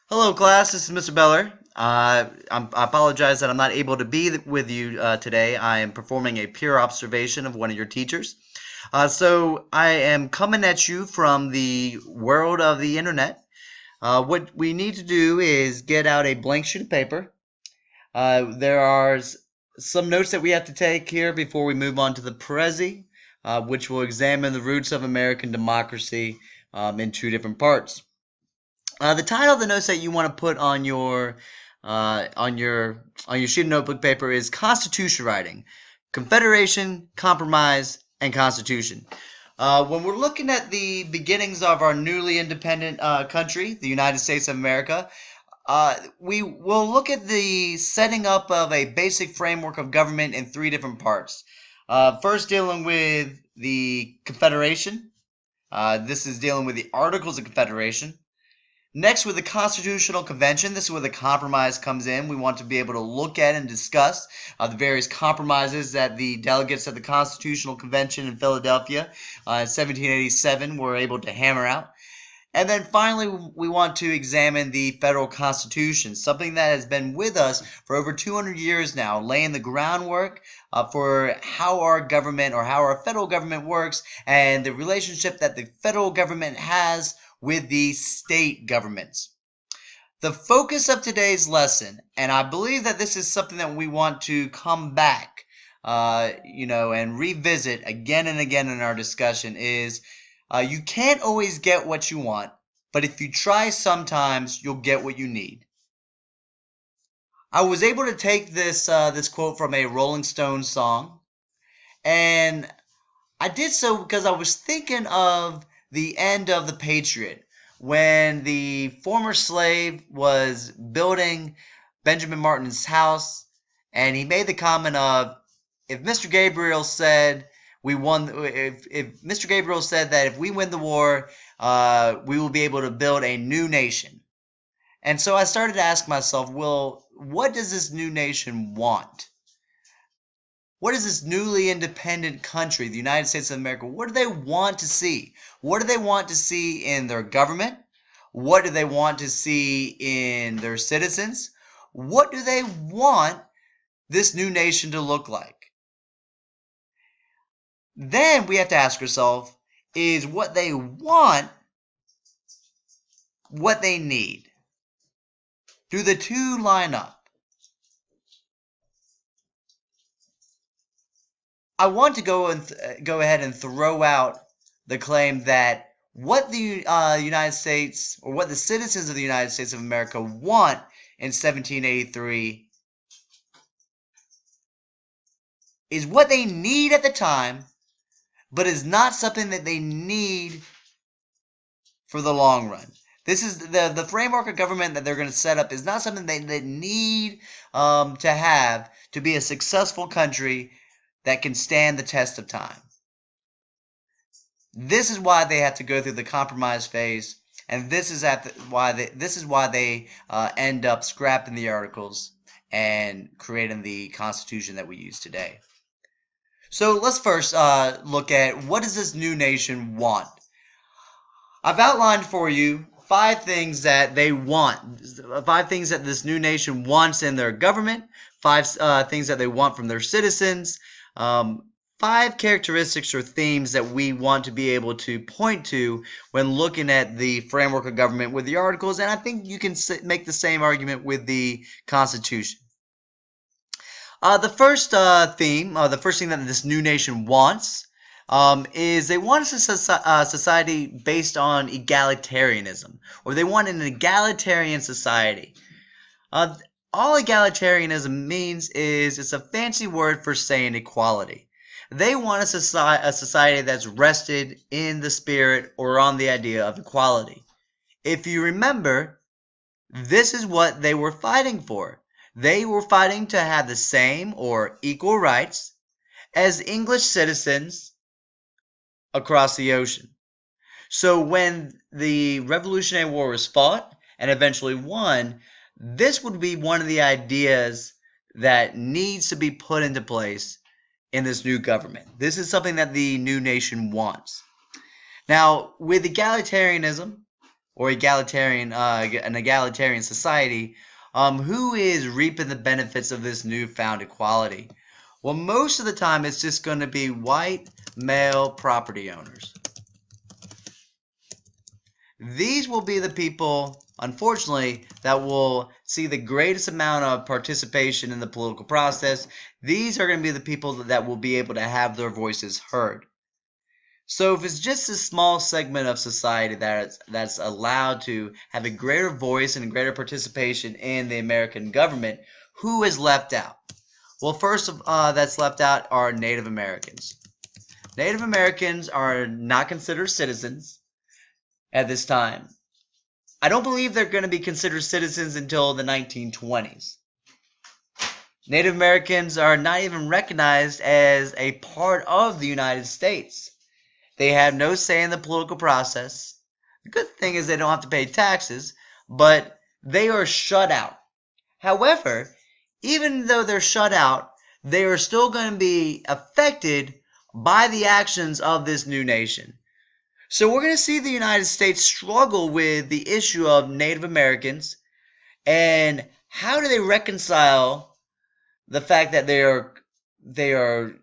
Hello, class. This is Mr. Beller. I apologize that I'm not able to be with you today. I am performing a peer observation of one of your teachers. So I am coming at you from the world of the internet. What we need to do is get out a blank sheet of paper. There are some notes that we have to take here before we move on to the Prezi, which will examine the roots of American democracy in two different parts. The title of the notes that you want to put on your sheet of notebook paper is Constitution Writing, Confederation, Compromise, and Constitution. When we're looking at the beginnings of our newly independent country, the United States of America, we will look at the setting up of a basic framework of government in three different parts. First, dealing with the Confederation. This is dealing with the Articles of Confederation. Next, with the Constitutional Convention, this is where the compromise comes in. We want to be able to look at and discuss the various compromises that the delegates at the Constitutional Convention in Philadelphia in 1787 were able to hammer out. And then finally, we want to examine the federal constitution, something that has been with us for over 200 years now, laying the groundwork for how our government or how our federal government works and the relationship that the federal government has with the state governments. The focus of today's lesson, and I believe that this is something that we want to come back, and revisit again and again in our discussion, is you can't always get what you want, but if you try sometimes, you'll get what you need. I was able to take this quote from a Rolling Stones song, and I did so because I was thinking of the end of The Patriot, when the former slave was building Benjamin Martin's house, and he made the comment of, if Mr. Gabriel said if Mr. Gabriel said that if we win the war, we will be able to build a new nation. And so I started to ask myself, well, what does this new nation want? What is this newly independent country, the United States of America, what do they want to see? What do they want to see in their government? What do they want to see in their citizens? What do they want this new nation to look like? Then we have to ask ourselves, is what they want what they need? Do the two line up? I want to go ahead and throw out the claim that what the United States, or what the citizens of the United States of America want in 1783 is what they need at the time, but is not something that they need for the long run. This is the framework of government that they're going to set up is not something they need to have to be a successful country that can stand the test of time. This is why they have to go through the compromise phase, and this is why they end up scrapping the articles and creating the Constitution that we use today. So let's first look at, what does this new nation want? I've outlined for you 5 things that they want, 5 things that this new nation wants in their government, 5 things that they want from their citizens, 5 characteristics or themes that we want to be able to point to when looking at the framework of government with the articles, and I think you can make the same argument with the Constitution. The first theme, the first thing that this new nation wants, is they want a society based on egalitarianism, or they want an egalitarian society. All egalitarianism means is it's a fancy word for saying equality. They want a society that's rested in the spirit or on the idea of equality. If you remember, this is what they were fighting for. They were fighting to have the same or equal rights as English citizens across the ocean. So when the Revolutionary War was fought and eventually won, this would be one of the ideas that needs to be put into place in this new government. This is something that the new nation wants. Now, with egalitarianism, or an egalitarian society, who is reaping the benefits of this newfound equality? Well, most of the time it's just going to be white male property owners. These will be the people, unfortunately, that will see the greatest amount of participation in the political process. These are going to be the people that will be able to have their voices heard. So if it's just a small segment of society that's allowed to have a greater voice and greater participation in the American government, who is left out? Well, first that's left out are Native Americans. Native Americans are not considered citizens at this time. I don't believe they're going to be considered citizens until the 1920s. Native Americans are not even recognized as a part of the United States. They have no say in the political process. The good thing is they don't have to pay taxes, but they are shut out. However, even though they're shut out, they are still going to be affected by the actions of this new nation. So we're going to see the United States struggle with the issue of Native Americans and how do they reconcile the fact that they are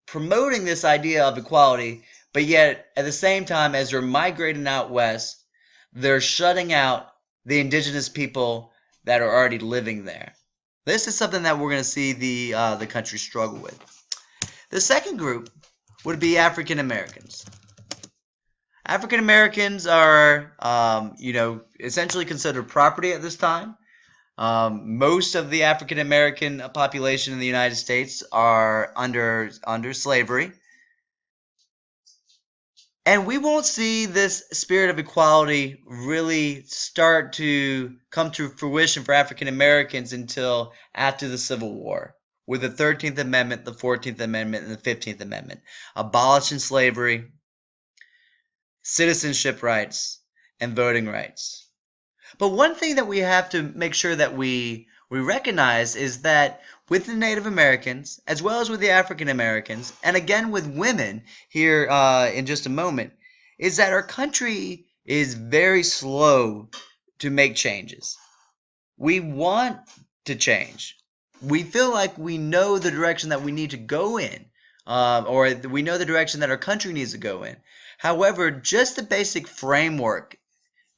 promoting this idea of equality, but yet at the same time as they're migrating out west, they're shutting out the indigenous people that are already living there. This is something that we're going to see the country struggle with. The second group would be African Americans. African Americans are, essentially considered property at this time. Most of the African American population in the United States are under slavery. And we won't see this spirit of equality really start to come to fruition for African Americans until after the Civil War, with the 13th Amendment, the 14th Amendment, and the 15th Amendment, abolishing slavery, citizenship rights, and voting rights. But one thing that we have to make sure that we recognize is that with the Native Americans, as well as with the African Americans, and again with women here in just a moment, is that our country is very slow to make changes. We want to change. We feel like we know the direction that we need to go in, or we know the direction that our country needs to go in. However, just the basic framework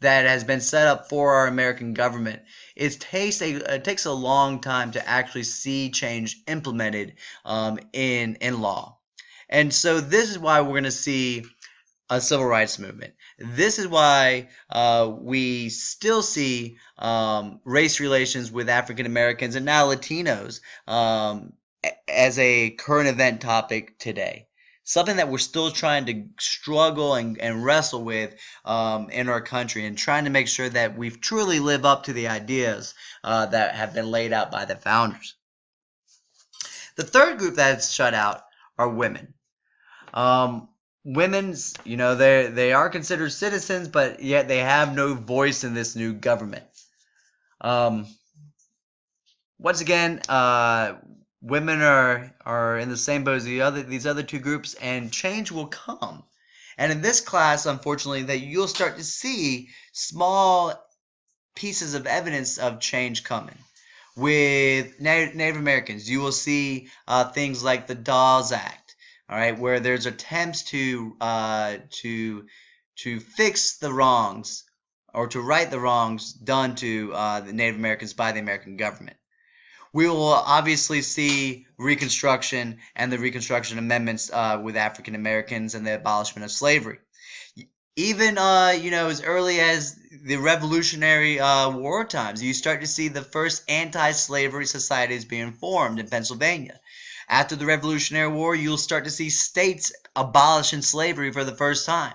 that has been set up for our American government, it takes a long time to actually see change implemented in law. And so this is why we're going to see a civil rights movement. This is why we still see race relations with African Americans and now Latinos as a current event topic today. Something that we're still trying to struggle and wrestle with in our country, and trying to make sure that we truly live up to the ideas that have been laid out by the founders. The third group that's shut out are women. Women's, they are considered citizens, but yet they have no voice in this new government. Once again, women are in the same boat as these other two groups, and change will come. And in this class, unfortunately, that you'll start to see small pieces of evidence of change coming. With Native Americans, you will see things like the Dawes Act, all right, where there's attempts to fix the wrongs or to right the wrongs done to the Native Americans by the American government. We will obviously see Reconstruction and the Reconstruction Amendments with African Americans and the abolishment of slavery. Even as early as the Revolutionary War times, you start to see the first anti-slavery societies being formed in Pennsylvania. After the Revolutionary War, you'll start to see states abolishing slavery for the first time.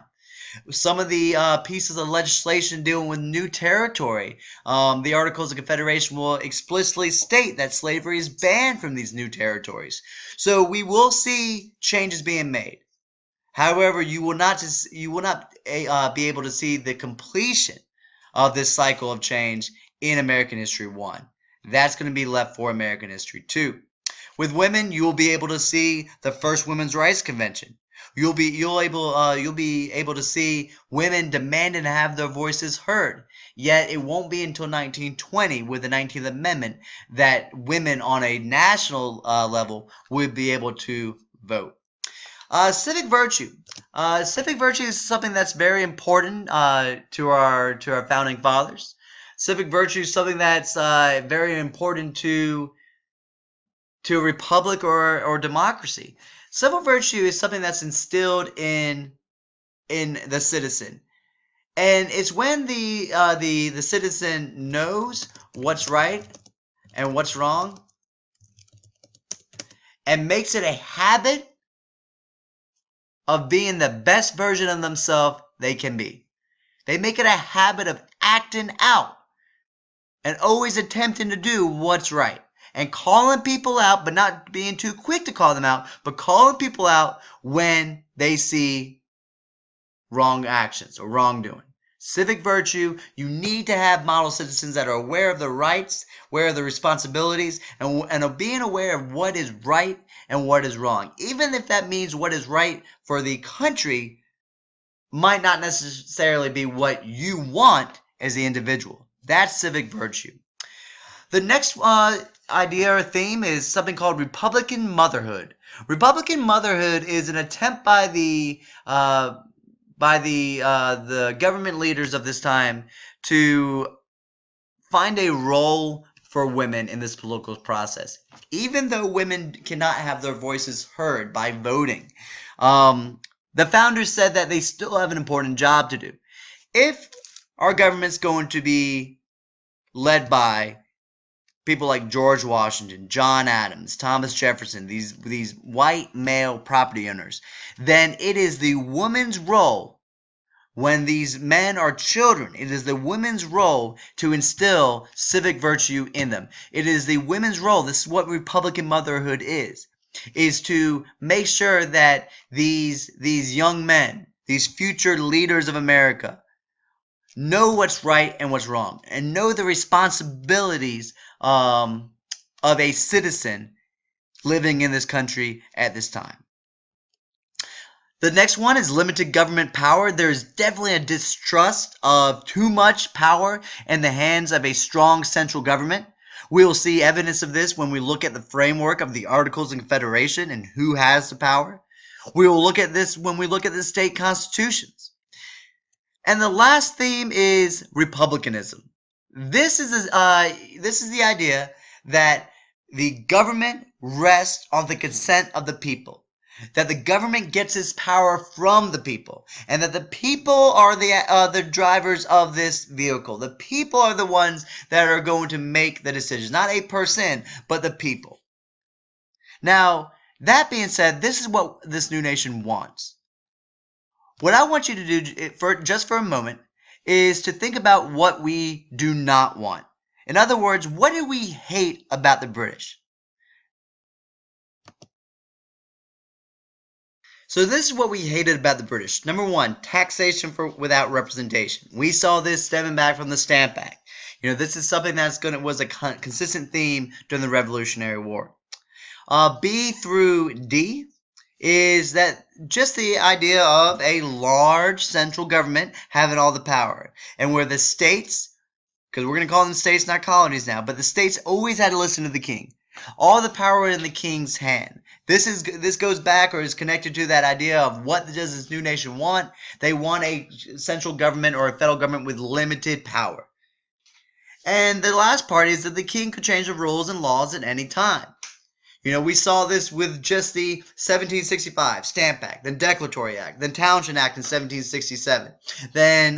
Some of the pieces of legislation dealing with new territory, the Articles of Confederation will explicitly state that slavery is banned from these new territories. So we will see changes being made. However, you will not be able to see the completion of this cycle of change in American History 1. That's going to be left for American History 2. With women, you will be able to see the first Women's Rights Convention, You'll be able to see women demanding to have their voices heard. Yet it won't be until 1920 with the 19th Amendment that women on a national level would be able to vote. Civic virtue. Civic virtue is something that's very important to our founding fathers. Civic virtue is something that's very important to a republic or democracy. Civil virtue is something that's instilled in the citizen, and it's when the citizen knows what's right and what's wrong, and makes it a habit of being the best version of themselves they can be. They make it a habit of acting out and always attempting to do what's right and calling people out, but not being too quick to call them out, but calling people out when they see wrong actions or wrongdoing. Civic virtue, you need to have model citizens that are aware of their rights, aware of their responsibilities, and being aware of what is right and what is wrong. Even if that means what is right for the country might not necessarily be what you want as the individual. That's civic virtue. The next idea or theme is something called Republican motherhood. Republican motherhood is an attempt by the government leaders of this time to find a role for women in this political process. Even though women cannot have their voices heard by voting, the founders said that they still have an important job to do. If our government's going to be led by people like George Washington, John Adams, Thomas Jefferson, these white male property owners, then it is the woman's role when these men are children. It is the women's role to instill civic virtue in them. It is the women's role. This is what Republican motherhood is to make sure that these young men, these future leaders of America, know what's right and what's wrong, and know the responsibilities of a citizen living in this country at this time. The next one is limited government power. There's definitely a distrust of too much power in the hands of a strong central government. We will see evidence of this when we look at the framework of the Articles of Confederation and who has the power. We will look at this when we look at the state constitutions. And the last theme is republicanism. This is the idea that the government rests on the consent of the people, that the government gets its power from the people, and that the people are the drivers of this vehicle. The people are the ones that are going to make the decisions, not a person, but the people. Now, that being said, this is what this new nation wants. What I want you to do just for a moment is to think about what we do not want. In other words, what do we hate about the British? So this is what we hated about the British. Number one, taxation without representation. We saw this stemming back from the Stamp Act. This is something was a consistent theme during the Revolutionary War. B through D is that just the idea of a large central government having all the power, and where the states, because we're going to call them states, not colonies now, but the states always had to listen to the king. All the power in the king's hand. This goes back or is connected to that idea of what does this new nation want? They want a central government or a federal government with limited power. And the last part is that the king could change the rules and laws at any time. We saw this with just the 1765 Stamp Act, then Declaratory Act, then Townshend Act in 1767. Then,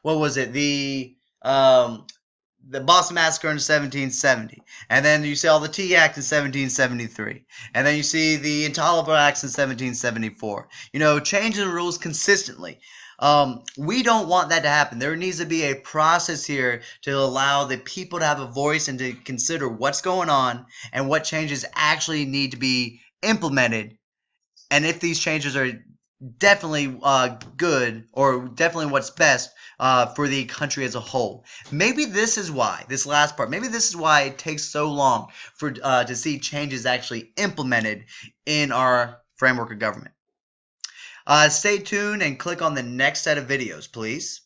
what was it? The Boston Massacre in 1770. And then you see all the Tea Act in 1773. And then you see the Intolerable Acts in 1774. Changing the rules consistently. We don't want that to happen. There needs to be a process here to allow the people to have a voice and to consider what's going on and what changes actually need to be implemented. And if these changes are definitely good or definitely what's best for the country as a whole. Maybe this is why, this last part, maybe this is why it takes so long to see changes actually implemented in our framework of government. Stay tuned and click on the next set of videos, please.